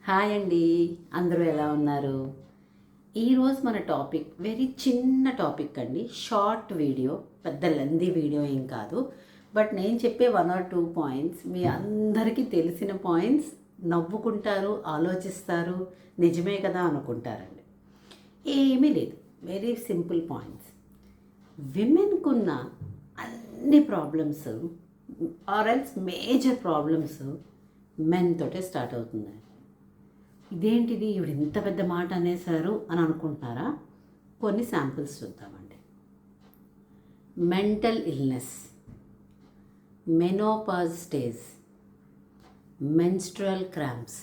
Hi అండి, అందరూ ఎలా ఉన్నారు? ఈరోజు మన టాపిక్ వెరీ చిన్న టాపిక్ అండి. షార్ట్ వీడియో, పెద్ద లెందీ వీడియో ఏం కాదు. బట్ నేను చెప్పే 1 or 2 పాయింట్స్ మీ అందరికీ తెలిసిన పాయింట్స్. నవ్వుకుంటారు, ఆలోచిస్తారు, నిజమే కదా అనుకుంటారండి. ఏమీ లేదు, వెరీ సింపుల్ పాయింట్స్. విమెన్కున్న అన్ని problems or else major problems men తోటే స్టార్ట్ అవుతుంది. ఇదేంటిది ఈవిడ ఇంత పెద్ద మాట అనేసారు అని అనుకుంటున్నారా? కొన్ని శాంపిల్స్ చూద్దామండి. Mental illness, menopause stage, menstrual cramps,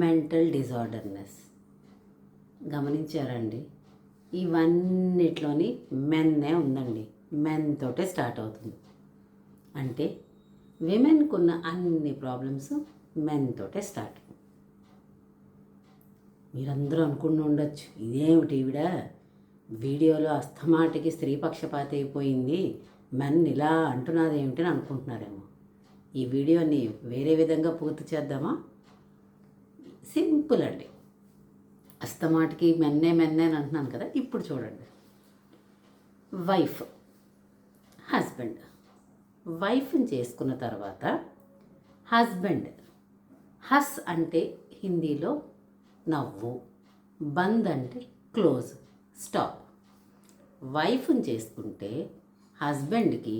mental disorders. గమనించారండి? ఇవన్నిట్లోని మెన్నే ఉందండి. మెన్ తోటే స్టార్ట్ అవుతుంది. అంటే విమెన్కున్న అన్ని ప్రాబ్లమ్స్ మెన్ తోటే స్టార్ట్. మీరందరూ అనుకుని ఉండొచ్చు, ఇదేమిటి ఈవిడ వీడియోలో అస్తమాటికి స్త్రీ పక్షపాతి అయిపోయింది, మెన్ ఇలా అంటున్నది ఏమిటి అని అనుకుంటున్నారేమో. ఈ వీడియోని వేరే విధంగా పూర్తి చేద్దామా? సింపుల్ అండి. అస్తమాటికి మెన్నే అని అంటున్నాను కదా. ఇప్పుడు చూడండి, వైఫ్, హస్బెండ్. వైఫ్ని చేసుకున్న తర్వాత హస్బెండ్, హస్ అంటే హిందీలో నవ్వు, బంద్ అంటే క్లోజ్, స్టాప్. వైఫ్ని చేసుకుంటే హస్బెండ్కి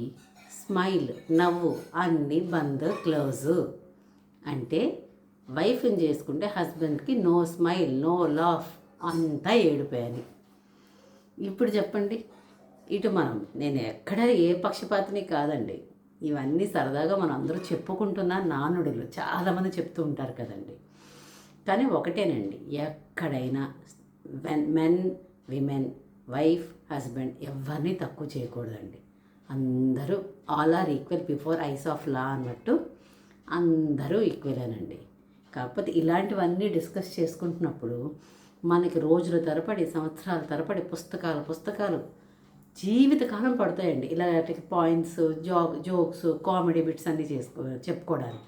స్మైల్, నవ్వు, అన్నీ బంద్, క్లోజ్. అంటే వైఫ్ని చేసుకుంటే హస్బెండ్కి నో స్మైల్, నో లాఫ్, అంతా ఏడిపోయాని. ఇప్పుడు చెప్పండి, ఇటు నేను ఎక్కడ ఏ పక్షపాతిని కాదండి. ఇవన్నీ సరదాగా మనం అందరూ చెప్పుకుంటున్న నానుడులు, చాలామంది చెప్తూ ఉంటారు కదండి. కానీ ఒకటేనండి, ఎక్కడైనా మెన్, విమెన్, వైఫ్, హస్బెండ్ ఎవరిని తక్కువ చేయకూడదండి. అందరూ all are equal before eyes of law అన్నట్టు అందరూ ఈక్వలేనండి. కాకపోతే ఇలాంటివన్నీ డిస్కస్ చేసుకుంటున్నప్పుడు మనకి రోజుల తరబడి, సంవత్సరాల తరబడి పుస్తకాలు జీవితకాలం పడతాయండి ఇలాంటి పాయింట్స్, జోక్స్, కామెడీ బిట్స్ అన్నీ చెప్పుకోవడానికి.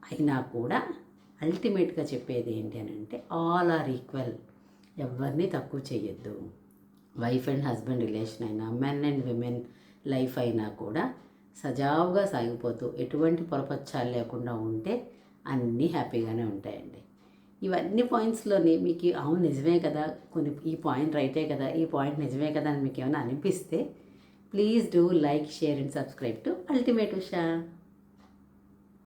అయినా కూడా అల్టిమేట్గా చెప్పేది ఏంటి అని అంటే, ఆల్ ఆర్ ఈక్వల్. ఎవరిని తక్కువ చేయొద్దు. వైఫ్ అండ్ హస్బెండ్ రిలేషన్ అయినా, మెన్ అండ్ విమెన్ లైఫ్ అయినా కూడా సజావుగా సాగిపోతూ ఎటువంటి పొరపచ్చాలు లేకుండా ఉంటే అన్నీ హ్యాపీగానే ఉంటాయండి. ఇవన్నీ పాయింట్స్లోని మీకు అవును నిజమే కదా, కొన్ని ఈ పాయింట్ రైటే కదా, ఈ పాయింట్ నిజమే కదా అని మీకు ఏమైనా అనిపిస్తే please do like, share and subscribe to ultimate Usha.